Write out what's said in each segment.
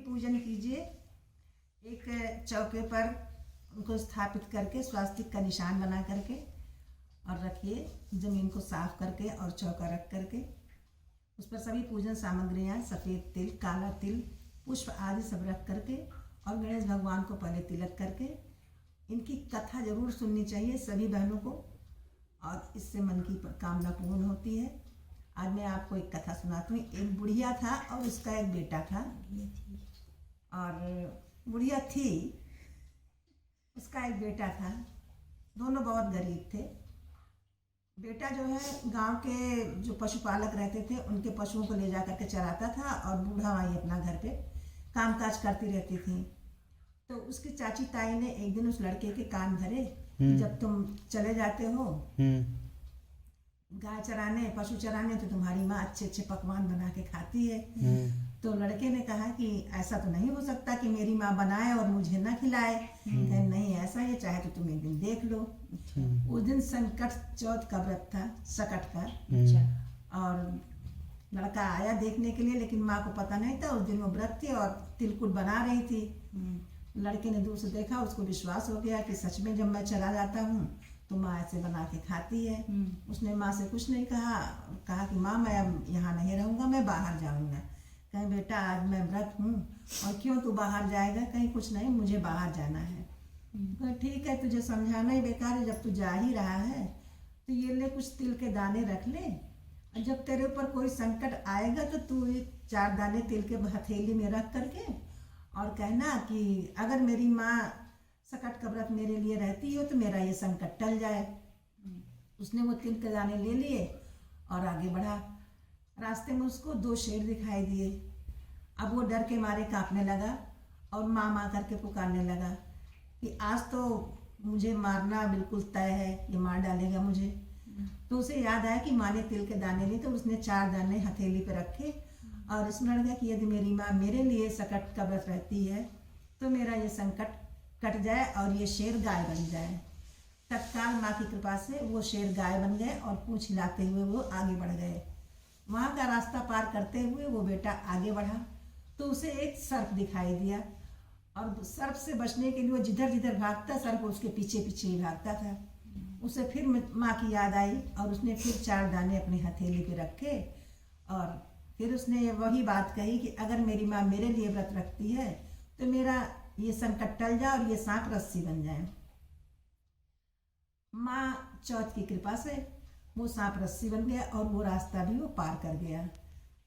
पूजन कीजिए। एक चौके पर उनको स्थापित करके स्वास्तिक का निशान बना करके और रखिए। ज़मीन को साफ करके और चौका रख करके उस पर सभी पूजन सामग्रियाँ, सफ़ेद तिल, काला तिल, पुष्प आदि सब रख करके और गणेश भगवान को पहले तिलक करके इनकी कथा जरूर सुननी चाहिए सभी बहनों को, और इससे मन की कामना पूर्ण होती है। आज मैं आपको एक कथा सुनाती हूँ। एक बुढ़िया था और उसका एक बेटा था। और बुढ़िया थी, उसका एक बेटा था। दोनों बहुत गरीब थे। बेटा जो है गांव के जो पशुपालक रहते थे उनके पशुओं को ले जा करके चराता था और बूढ़ा माई अपना घर पे कामकाज करती रहती थी। तो उसकी चाची ताई ने एक दिन उस लड़के के कान धरे, जब तुम चले जाते हो गाय चराने, पशु चराने, तो तुम्हारी माँ अच्छे अच्छे पकवान बना के खाती है। तो लड़के ने कहा कि ऐसा तो नहीं हो सकता कि मेरी माँ बनाए और मुझे ना खिलाए। कहे नहीं, ऐसा है, चाहे तो तुम एक दिन देख लो। उस दिन संकट चौथ का व्रत था, सकट का। और लड़का आया देखने के लिए, लेकिन माँ को पता नहीं था। उस दिन वो व्रत थी और तिलकुट बना रही थी। लड़के ने दूर से देखा, उसको विश्वास हो गया कि सच में जब मैं चला जाता हूँ तो माँ ऐसे बना के खाती है। उसने माँ से कुछ नहीं कहा कि माँ मैं अब यहाँ नहीं रहूँगा, मैं बाहर जाऊँगा। कहीं बेटा आज मैं व्रत हूँ और क्यों तू बाहर जाएगा? कहीं कुछ नहीं, मुझे बाहर जाना है। ठीक है, तुझे समझाना ही बेकार है, जब तू जा ही रहा है तो ये ले कुछ तिल के दाने रख ले, और जब तेरे ऊपर कोई संकट आएगा तो तू 4 दाने तिल के हथेली में रख करके और कहना कि अगर मेरी माँ सकट का व्रत मेरे लिए रहती हो तो मेरा ये संकट टल जाए। उसने वो तिल के दाने ले लिए और आगे बढ़ा। रास्ते में उसको 2 शेर दिखाई दिए। अब वो डर के मारे कांपने लगा और माँ माँ करके पुकारने लगा कि आज तो मुझे मारना बिल्कुल तय है, ये मार डालेगा मुझे। तो उसे याद आया कि माँ ने तिल के दाने लिए, तो उसने 4 दाने हथेली पे रखे और स्मरण किया कि यदि मेरी माँ मेरे लिए सकट का व्रत रहती है तो मेरा ये संकट कट जाए और ये शेर गाय बन जाए। तत्काल माँ की कृपा से वो शेर गाय बन गए और पूंछ हिलाते हुए वो आगे बढ़ गए। वहाँ का रास्ता पार करते हुए वो बेटा आगे बढ़ा तो उसे एक सर्प दिखाई दिया, और सर्प से बचने के लिए वो जिधर जिधर भागता, सर्प उसके पीछे पीछे ही भागता था। उसे फिर माँ की याद आई और उसने फिर 4 दाने अपनी हथेली पे रखे और फिर उसने वही बात कही कि अगर मेरी माँ मेरे लिए व्रत रखती है तो मेरा ये संकट टल जाए और ये सांप रस्सी बन जाए। माँ चौथ की कृपा से वो सांप रस्सी बन गया और वो रास्ता भी वो पार कर गया।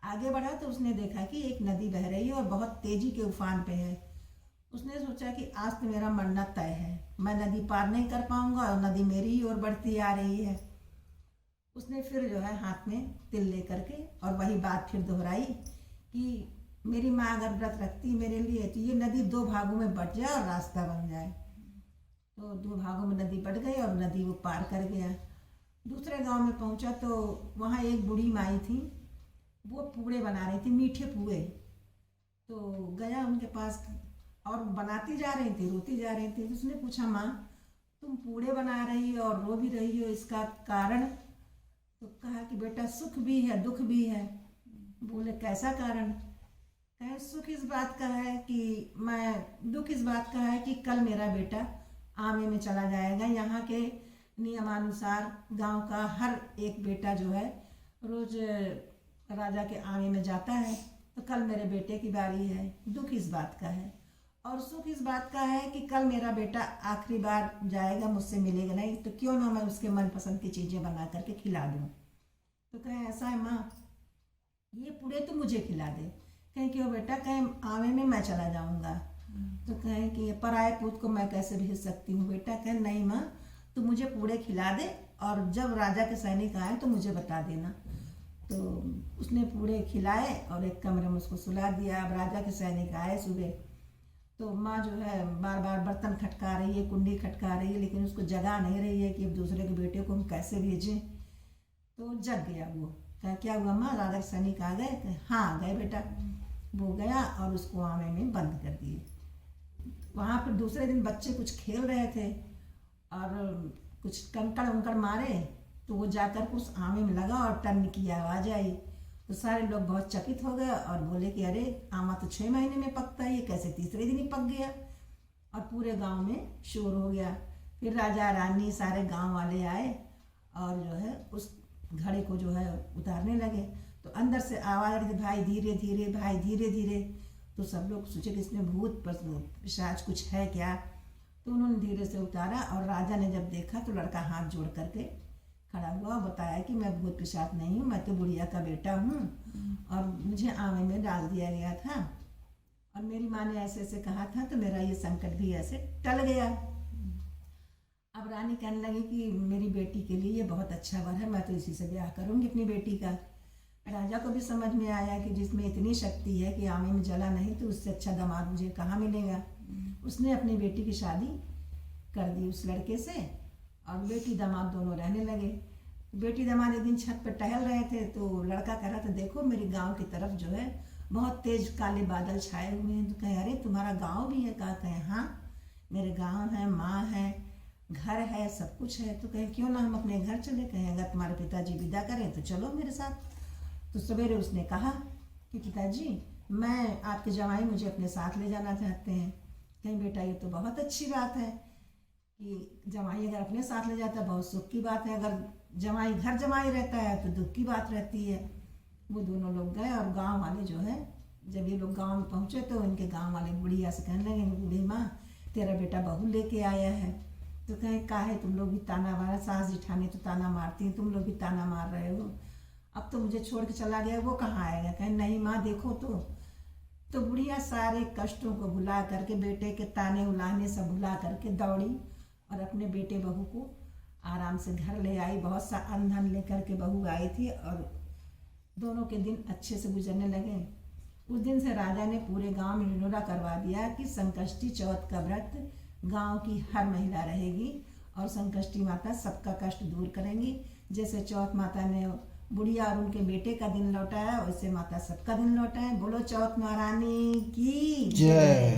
आगे बढ़ा तो उसने देखा कि एक नदी बह रही है और बहुत तेजी के उफान पे है। उसने सोचा कि आज तो मेरा मरना तय है, मैं नदी पार नहीं कर पाऊंगा और नदी मेरी ही ओर बढ़ती आ रही है। उसने फिर जो है हाथ में तिल लेकर के और वही बात फिर दोहराई कि मेरी माँ अगर व्रत रखती मेरे लिए तो ये नदी 2 भागों में बट जाए और रास्ता बन जाए। तो 2 भागों में नदी बट गई और नदी वो पार कर गया। दूसरे गांव में पहुंचा तो वहाँ एक बूढ़ी माई थी, वो पूड़े बना रही थी, मीठे पुए। तो गया उनके पास और बनाती जा रही थी, रोती जा रही थी। तो उसने पूछा, माँ तुम पूड़े बना रही हो और रो भी रही हो, इसका कारण? तो कहा कि बेटा सुख भी है दुख भी है। बोले कैसा कारण? कहे सुख इस बात का है कि दुख इस बात का है कि कल मेरा बेटा आमे में चला जाएगा। यहाँ के नियमानुसार गांव का हर एक बेटा जो है रोज राजा के आमे में जाता है, तो कल मेरे बेटे की बारी है। दुख इस बात का है और सुख इस बात का है कि कल मेरा बेटा आखिरी बार जाएगा, मुझसे मिलेगा नहीं, तो क्यों ना मैं उसके मनपसंद की चीज़ें बना करके खिला दूँ। तो कहे ऐसा है माँ, ये पूरे तो मुझे खिला दे। कहें क्यों बेटा? कहें आवे में मैं चला जाऊँगा। तो कहें कि पराए पूत को मैं कैसे भेज सकती हूँ बेटा? कहें नहीं माँ, तू मुझे पूरे खिला दे और जब राजा के सैनिक आए तो मुझे बता देना। तो उसने पूरे खिलाए और एक कमरे में उसको सुला दिया। अब राजा के सैनिक आए सुबह, तो माँ जो है बार बार बर्तन खटका रही है, कुंडी खटका रही है, लेकिन उसको जगा नहीं रही है कि अब दूसरे के बेटे को हम कैसे भेजें। तो जग गया वो। कहा क्या हुआ माँ, राजा के सैनिक आ गए? हाँ आ गए बेटा। वो गया और उसको आमे में बंद कर दिए। वहाँ पर दूसरे दिन बच्चे कुछ खेल रहे थे और कुछ कंकड़ उंकड़ मारे, तो वो जाकर उस आमे में लगा और टन की आवाज़ आई तो सारे लोग बहुत चकित हो गए और बोले कि अरे आमा तो 6 महीने में पकता है, ये कैसे तीसरे दिन ही पक गया। और पूरे गांव में शोर हो गया। फिर राजा रानी सारे गांव वाले आए और जो है उस घड़े को जो है उतारने लगे। तो अंदर से आवाज़ आ रही थी, भाई धीरे धीरे, भाई धीरे धीरे। तो सब लोग सोचे कि इसमें भूत पिशाच कुछ है क्या। तो उन्होंने धीरे से उतारा और राजा ने जब देखा तो लड़का हाथ जोड़ करके खड़ा हुआ और बताया कि मैं भूत पिशाच नहीं हूँ, मैं तो बुढ़िया का बेटा हूँ और मुझे आवे में डाल दिया गया था और मेरी माँ ने ऐसे ऐसे कहा था तो मेरा ये संकट भी ऐसे टल गया। अब रानी कहने लगी कि मेरी बेटी के लिए ये बहुत अच्छा वर है, मैं तो इसी से ब्याह करूँगी अपनी बेटी का। राजा को भी समझ में आया कि जिसमें इतनी शक्ति है कि आमे में जला नहीं तो उससे अच्छा दामाद मुझे कहाँ मिलेगा। उसने अपनी बेटी की शादी कर दी उस लड़के से और बेटी दामाद दोनों रहने लगे। बेटी दामाद एक दिन छत पर टहल रहे थे तो लड़का कह रहा था, देखो मेरे गांव की तरफ जो है बहुत तेज काले बादल छाए हुए हैं। तो कहे अरे तुम्हारा गांव भी है? कहा कहे हाँ मेरे गांव है, माँ है, घर है, सब कुछ है। तो कहे क्यों ना हम अपने घर चले। कहे अगर तुम्हारे पिताजी विदा करें तो चलो मेरे साथ। तो सवेरे उसने कहा कि पिताजी मैं आपके जमाई मुझे अपने साथ ले जाना चाहते हैं। कहीं बेटा ये तो बहुत अच्छी बात है कि जमाई अगर अपने साथ ले जाता है बहुत सुख की बात है, अगर जमाई घर जमाई रहता है तो दुख की बात रहती है। वो दोनों लोग गए और गांव वाले जो है जब ये लोग गांव में पहुंचे तो इनके गांव वाले बुढ़िया से कहने लगे, बूढ़ी माँ तेरा बेटा बहू लेके आया है। तो कहे काहे तुम लोग भी ताना मारा, सास जिठानी तो ताना मारती हैं, तुम लोग भी ताना मार रहे हो। अब तो मुझे छोड़ के चला गया, वो कहाँ आएगा। कहे नहीं माँ देखो तो बुढ़िया सारे कष्टों को भुला करके, बेटे के ताने उलाने सब भुला करके दौड़ी और अपने बेटे बहू को आराम से घर ले आई। बहुत सा अन्न धन लेकर के बहू आई थी और दोनों के दिन अच्छे से गुजरने लगे। उस दिन से राजा ने पूरे गांव में निरोरा करवा दिया कि संकष्टी चौथ का व्रत गांव की हर महिला रहेगी और संकष्टी माता सबका कष्ट दूर करेंगी। जैसे चौथ माता ने बुढ़िया और उनके बेटे का दिन लौटाया वैसे माता सबका दिन लौटाए। बोलो चौथ महारानी की जय।